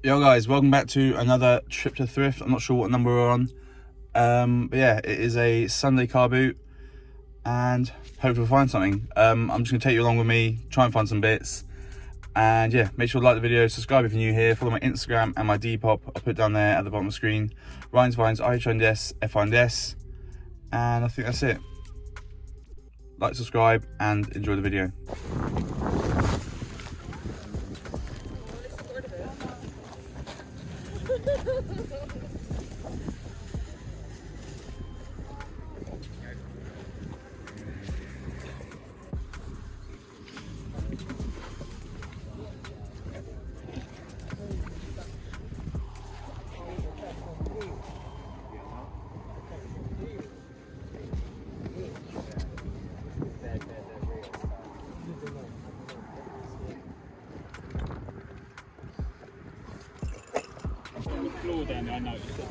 Yo guys, welcome back to another trip to Thrift. I'm not sure what number we're on, but yeah, it is a Sunday car boot and hope we'll find something. I'm just gonna take you along with me, try and find some bits, and yeah, make sure to like the video, subscribe if you're new here, follow my Instagram and my Depop. I'll put down there at the bottom of the screen. Ryan's Vines, IHNDS, FINDS, and I think that's it. Like, subscribe, and enjoy the video. Floor down there, I noticed it.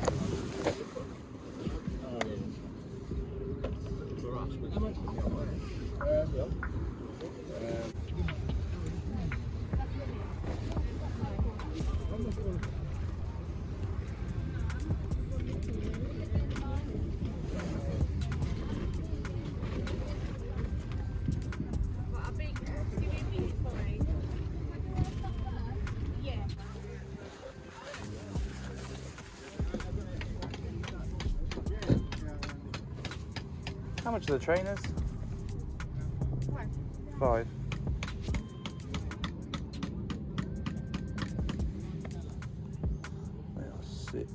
How much are the trainers? $5. They are sick.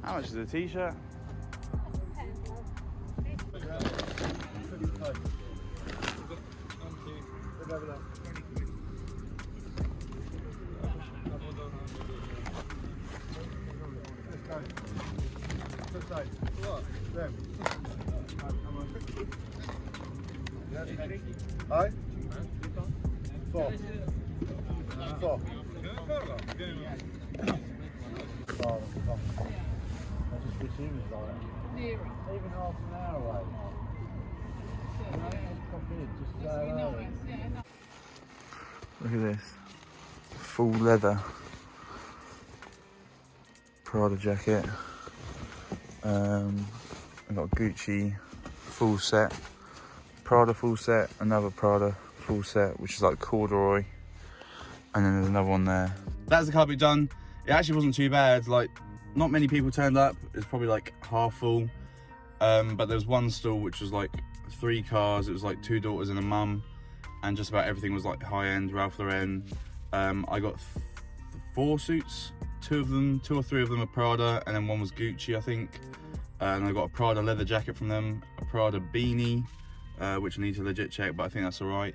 How much is a t-shirt? Hi? Four. Even half an hour away. Look at this. Full leather Prada jacket. I've got Gucci full set, Prada full set, another Prada full set, which is like corduroy, and then there's another one there. That's the car boot done. It actually wasn't too bad. Like, not many people turned up. It was probably like half full. But there was one stall which was like 3 cars. It was like 2 daughters and a mum, and just about everything was like high end, Ralph Lauren. I got 4 suits. 2 or 3 of them are Prada, and then one was Gucci, I think. And I got a Prada leather jacket from them, a Prada beanie, which I need to legit check, but I think that's all right.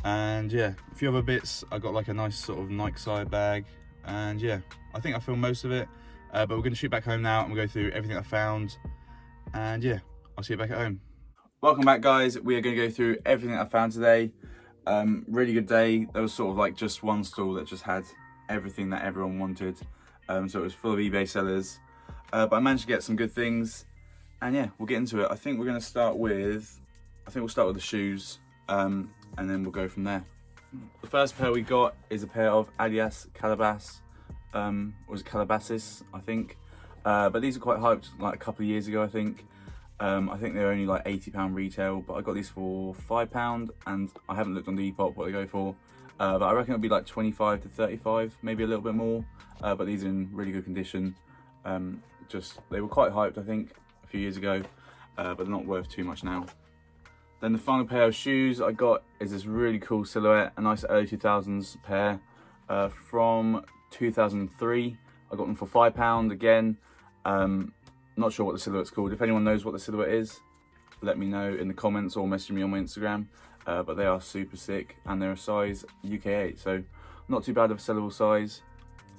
And yeah, a few other bits. I got like a nice sort of Nike side bag, and yeah, I think I filmed most of it. But we're gonna shoot back home now, and we'll go through everything I found. And yeah, I'll see you back at home. Welcome back, guys. We are gonna go through everything I found today. Really good day. There was sort of like just one stall that just had everything that everyone wanted. So it was full of eBay sellers. But I managed to get some good things. And yeah, we'll get into it. I think we're gonna start with, we'll start with the shoes. And then we'll go from there. The first pair we got is a pair of Adidas Calabas or was it Calabasas, I think. But these are quite hyped, like a couple of years ago, I think. I think they're only like £80 retail, but I got these for £5, and I haven't looked on Depop what they go for. But I reckon it'll be like 25 to 35, maybe a little bit more. But these are in really good condition. They were quite hyped, I think, a few years ago, but they're not worth too much now. Then the final pair of shoes I got is this really cool silhouette, a nice early 2000s pair from 2003. I got them for £5 again. Not sure what the silhouette's called. If anyone knows what the silhouette is, let me know in the comments or message me on my Instagram. But they are super sick, and they're a size UK 8, so not too bad of a sellable size.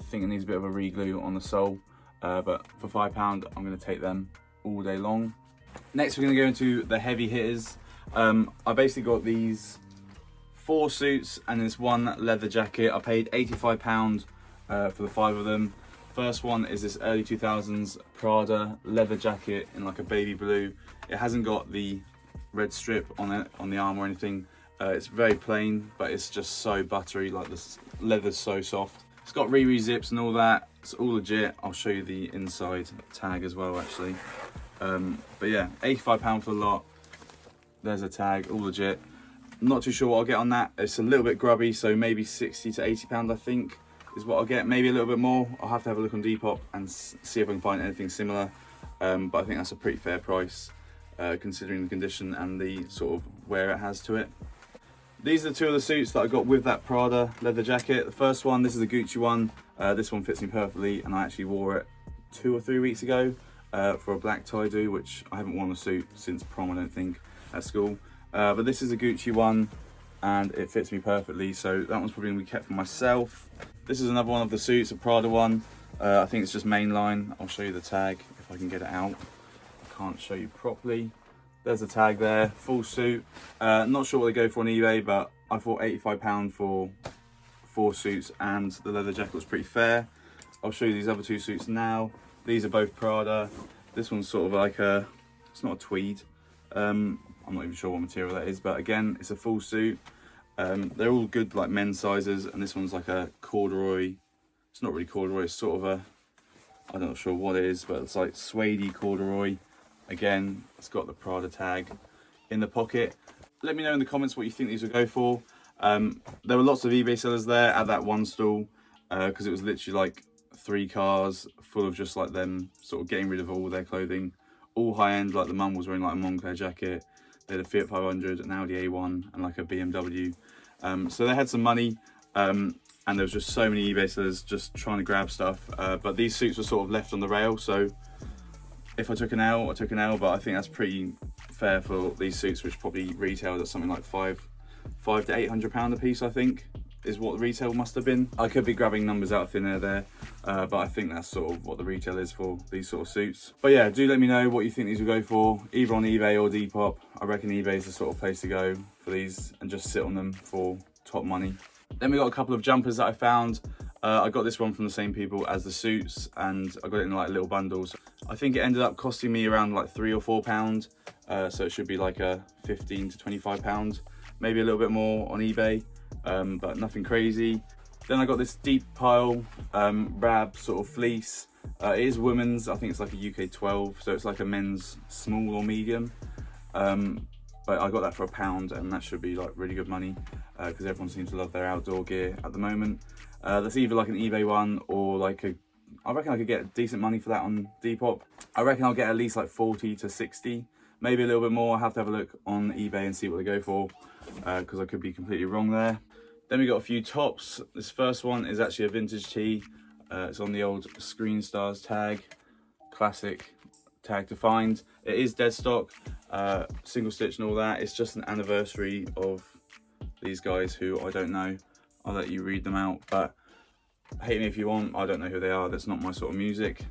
I think it needs a bit of a re-glue on the sole, but for £5 I'm going to take them all day long. Next we're going to go into the heavy hitters. I basically got these 4 suits and this one leather jacket. I paid £85 for the 5 of them. First one is this early 2000s Prada leather jacket in like a baby blue. It hasn't got the red strip on it, on the arm or anything. It's very plain, but it's just so buttery, like this leather's so soft. It's got Riri zips and all that. It's all legit. I'll show you the inside tag as well, actually. But yeah, £85 for the lot. There's a tag, all legit. Not too sure what I'll get on that. It's a little bit grubby, so maybe £60 to £80 I think is what I'll get. Maybe a little bit more. I'll have to have a look on Depop and see if I can find anything similar. But I think that's a pretty fair price, considering the condition and the sort of wear it has to it. These are the 2 of the suits that I got with that Prada leather jacket. The first one, this is a Gucci one. This one fits me perfectly, and I actually wore it 2 or 3 weeks ago for a black tie-do, which I haven't worn a suit since prom, I don't think, at school. But this is a Gucci one, and it fits me perfectly, so that one's probably going to be kept for myself. This is another one of the suits, a Prada one. I think it's just mainline. I'll show you the tag if I can get it out. I can't show you properly. There's a tag there, full suit. Not sure what they go for on eBay, but I thought £85 for 4 suits and the leather jacket was pretty fair. I'll show you these other 2 suits now. These are both Prada. This one's sort of like it's not a tweed. I'm not even sure what material that is, but again, it's a full suit. They're all good like men's sizes, and this one's like a corduroy. It's not really corduroy, it's sort of a, I'm not sure what it is, but it's like suede corduroy. Again, it's got the Prada tag in the pocket. Let me know in the comments what you think these would go for. There were lots of eBay sellers there at that one stall, because it was literally like 3 cars full of just like them sort of getting rid of all their clothing, all high end. Like the mum was wearing like a Moncler jacket, they had a Fiat 500, an Audi A1 and like a BMW. So they had some money, and there was just so many eBay sellers just trying to grab stuff. But these suits were sort of left on the rail, so if I took an L, I took an L, but I think that's pretty fair for these suits, which probably retailed at something like £500 to £800 a piece, I think, is what the retail must have been. I could be grabbing numbers out of thin air there, but I think that's sort of what the retail is for these sort of suits. But yeah, do let me know what you think these will go for, either on eBay or Depop. I reckon eBay is the sort of place to go for these and just sit on them for top money. Then we got a couple of jumpers that I found. I got this one from the same people as the suits, and I got it in like little bundles. I think it ended up costing me around like £3 or £4, so it should be like a £15 to £25, maybe a little bit more on eBay, but nothing crazy. Then I got this deep pile rab sort of fleece. It is women's, I think it's like a UK 12, so it's like a men's small or medium. But I got that for £1, and that should be like really good money, because everyone seems to love their outdoor gear at the moment. That's either like an eBay one or like I reckon I could get decent money for that on Depop. I reckon I'll get at least like 40 to 60, maybe a little bit more. I have to have a look on eBay and see what they go for, because I could be completely wrong there. Then we got a few tops. This first one is actually a vintage tee. It's on the old Screen Stars tag, classic tag to find. It is dead stock, single stitch and all that. It's just an anniversary of these guys who I don't know. I'll let you read them out, but hate me if you want. I don't know who they are. That's not my sort of music.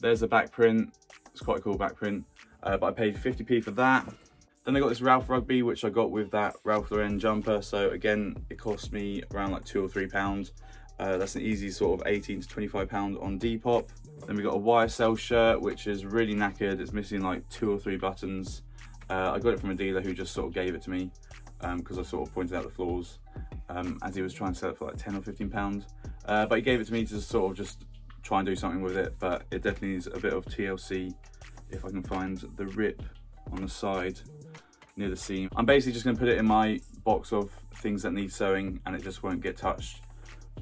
There's the back print. It's quite a cool back print, but I paid 50p for that. Then I got this Ralph Rugby, which I got with that Ralph Lauren jumper. So again, it cost me around like £2 or £3. That's an easy sort of £18 to £25 on Depop. Then we got a YSL shirt, which is really knackered. It's missing like 2 or 3 buttons. I got it from a dealer who just sort of gave it to me, because I sort of pointed out the flaws, as he was trying to sell it for like £10 or £15. but he gave it to me to sort of just try and do something with it, but it definitely needs a bit of TLC. If I can find the rip on the side near the seam. I'm basically just going to put it in my box of things that need sewing, and it just won't get touched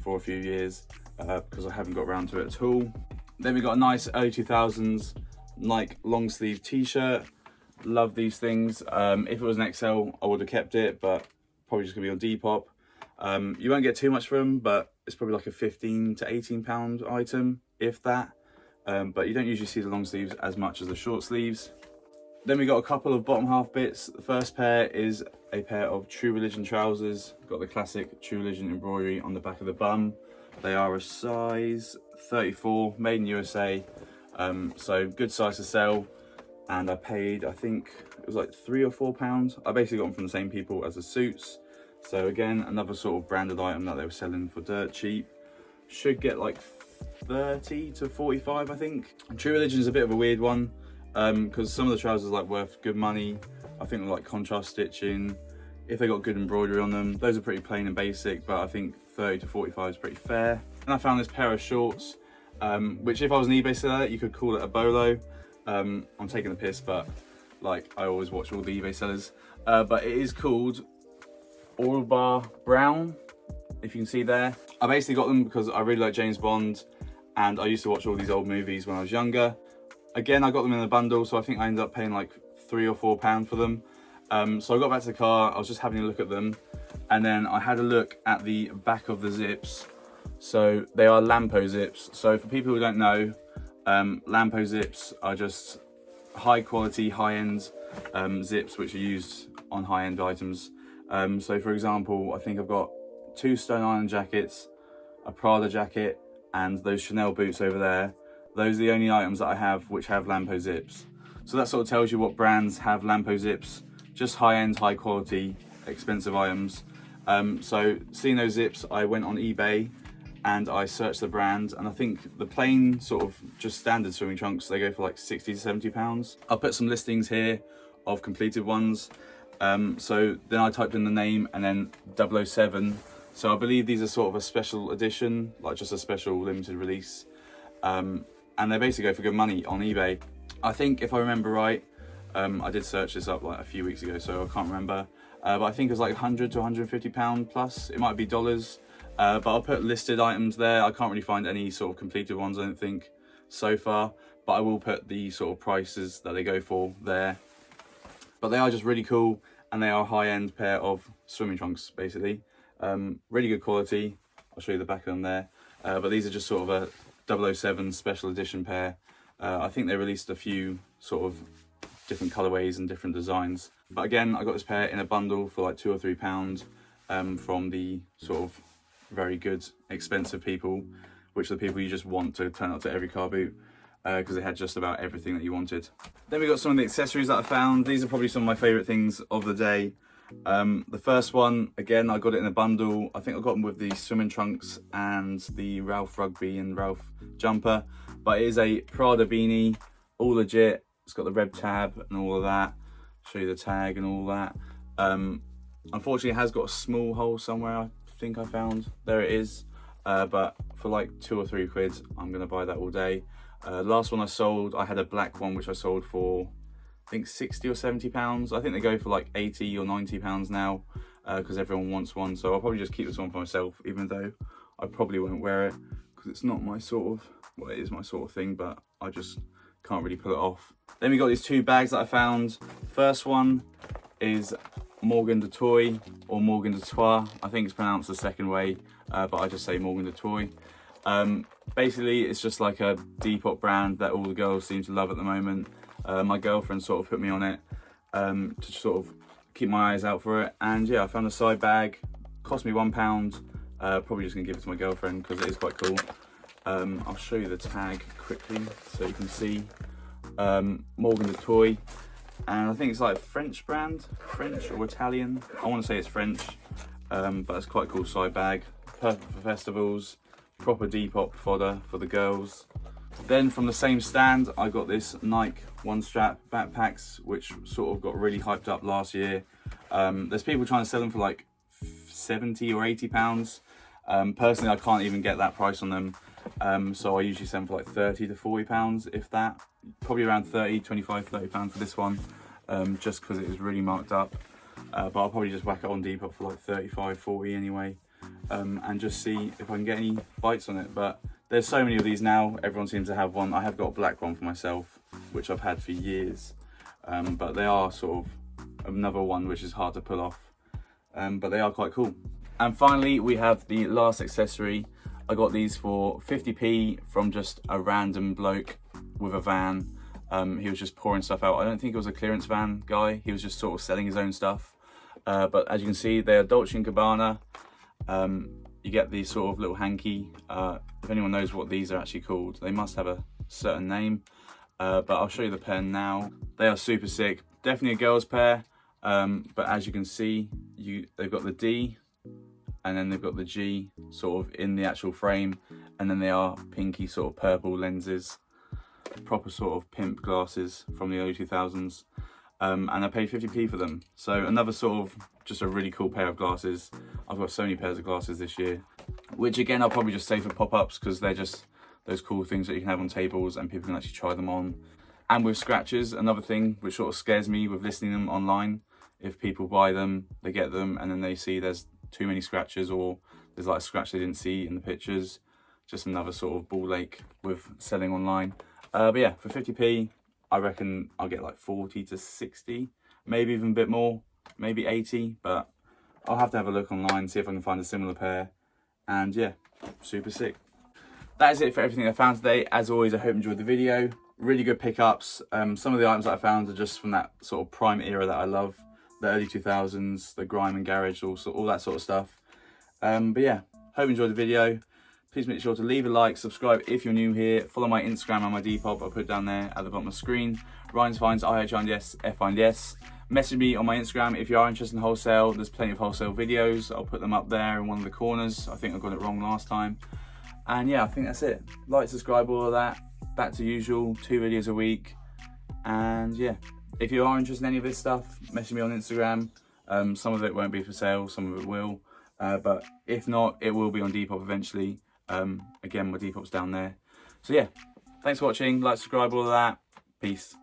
for a few years because I haven't got around to it at all. Then we got a nice early 2000s Nike long sleeve t-shirt. Love these things. If it was an XL, I would have kept it, but probably just gonna be on Depop. You won't get too much for them, but it's probably like a 15 to 18 pound item, if that. But you don't usually see the long sleeves as much as the short sleeves. Then we got a couple of bottom half bits. The first pair is a pair of True Religion trousers. Got the classic True Religion embroidery on the back of the bum. They are a size 34, made in USA. So good size to sell. And I paid, I think it was like £3 or £4. I basically got them from the same people as the suits. So again, another sort of branded item that they were selling for dirt cheap. Should get like 30 to 45, I think. True Religion is a bit of a weird one because some of the trousers are like worth good money. I think they're like contrast stitching. If they got good embroidery on them, those are pretty plain and basic, but I think 30 to 45 is pretty fair. And I found this pair of shorts, which if I was an eBay seller, you could call it a bolo. I'm taking the piss, but like I always watch all the eBay sellers. But it is called All Bar Brown, if you can see there. I basically got them because I really like James Bond, and I used to watch all these old movies when I was younger. Again, I got them in a bundle, so I think I ended up paying like £3 or £4 for them. So I got back to the car, I was just having a look at them, and then I had a look at the back of the zips. So they are Lampo zips. So for people who don't know, Lampo zips are just high quality, high-end zips which are used on high-end items. So for example, I think I've got 2 Stone Island jackets, a Prada jacket, and those Chanel boots over there. Those are the only items that I have which have Lampo zips. So that sort of tells you what brands have Lampo zips. Just high-end, high-quality, expensive items. So seeing those zips, I went on eBay and I searched the brand, and I think the plain sort of just standard swimming trunks, they go for like 60 to 70 pounds. I'll put some listings here of completed ones. So then I typed in the name and then 007. So I believe these are sort of a special edition, like just a special limited release. And they basically go for good money on eBay. I think if I remember right, I did search this up like a few weeks ago, so I can't remember. But I think it was like 100 to 150 pound plus. It might be dollars. But I'll put listed items there. I can't really find any sort of completed ones, I don't think, so far. But I will put the sort of prices that they go for there. But they are just really cool, and they are a high-end pair of swimming trunks, basically. Really good quality. I'll show you the back of them there. But these are just sort of a 007 special edition pair. I think they released a few sort of different colorways and different designs. But again, I got this pair in a bundle for like £2 or £3 from the sort of very good, expensive people, which are the people you just want to turn up to every car boot because they had just about everything that you wanted. Then we got some of the accessories that I found. These are probably some of my favorite things of the day. The first one, again, I got it in a bundle. I think I got them with the swimming trunks and the Ralph rugby and Ralph jumper, but it is a Prada beanie, all legit. It's got the red tab and all of that. Show you the tag and all that. Unfortunately, it has got a small hole somewhere, I think I found. There it is. But for like £2 or £3, I'm gonna buy that all day. Last one I sold, I had a black one which I sold for I think 60 or 70 pounds. I think they go for like 80 or 90 pounds now because everyone wants one. So I'll probably just keep this one for myself, even though I probably won't wear it because it's not my sort of, well, it is my sort of thing, but I just can't really pull it off. Then we got these 2 bags that I found. First one is Morgan de Toy or Morgan de Toi. I think it's pronounced the second way, but I just say Morgan de Toy. Basically, it's just like a Depop brand that all the girls seem to love at the moment. My girlfriend sort of put me on it to sort of keep my eyes out for it. And yeah, I found a side bag, cost me £1. Probably just gonna give it to my girlfriend because it is quite cool. I'll show you the tag quickly so you can see. Morgan de Toy, and I think it's like a French brand, French or Italian. I want to say it's French, but it's quite a cool side bag. Perfect for festivals, proper Depop fodder for the girls. Then from the same stand, I got this Nike one strap backpacks, which sort of got really hyped up last year. There's people trying to sell them for like 70 or 80 pounds. Personally, I can't even get that price on them. So I usually sell them for like 30 to 40 pounds, if that. Probably around 25, 30 pounds for this one, just because it is really marked up. But I'll probably just whack it on Depop for like 35, 40 anyway, and just see if I can get any bites on it. But there's so many of these now, everyone seems to have one. I have got a black one for myself, which I've had for years, but they are sort of another one which is hard to pull off, but they are quite cool. And finally, we have the last accessory. I got these for 50p from just a random bloke with a van. He was just pouring stuff out. I don't think it was a clearance van guy. He was just sort of selling his own stuff. But as you can see, they are Dolce & Gabbana. You get these sort of little hanky. If anyone knows what these are actually called, they must have a certain name. But I'll show you the pair now. They are super sick. Definitely a girl's pair. But as you can see, they've got the D, and then they've got the G sort of in the actual frame, and then they are pinky sort of purple lenses, proper sort of pimp glasses from the early 2000s, and I paid 50p for them. So another sort of just a really cool pair of glasses. I've got so many pairs of glasses this year, which again I'll probably just save for pop-ups because they're just those cool things that you can have on tables and people can actually try them on. And with scratches, another thing which sort of scares me with listing them online, if people buy them, they get them, and then they see there's too many scratches, or there's like a scratch they didn't see in the pictures. Just another sort of ball ache with selling online. But yeah, for 50p, I reckon I'll get like 40 to 60, maybe even a bit more, maybe 80, but I'll have to have a look online, see if I can find a similar pair. And yeah, super sick. That is it for everything I found today. As always, I hope you enjoyed the video. Really good pickups. Some of the items that I found are just from that sort of prime era that I love. The early 2000s, the grime and garage, all that sort of stuff. But yeah, hope you enjoyed the video. Please make sure to leave a like, subscribe if you're new here. Follow my Instagram and my Depop. I'll put it down there at the bottom of the screen. Ryan's Finds, IHINDS, FINDS. Message me on my Instagram if you are interested in wholesale. There's plenty of wholesale videos. I'll put them up there in one of the corners. I think I got it wrong last time. And yeah, I think that's it. Like, subscribe, all of that. Back to usual, 2 videos a week. And yeah, if you are interested in any of this stuff, message me on Instagram. Some of it won't be for sale, some of it will. But if not, it will be on Depop eventually. Again, my Depop's down there. So yeah, thanks for watching. Like, subscribe, all of that. Peace.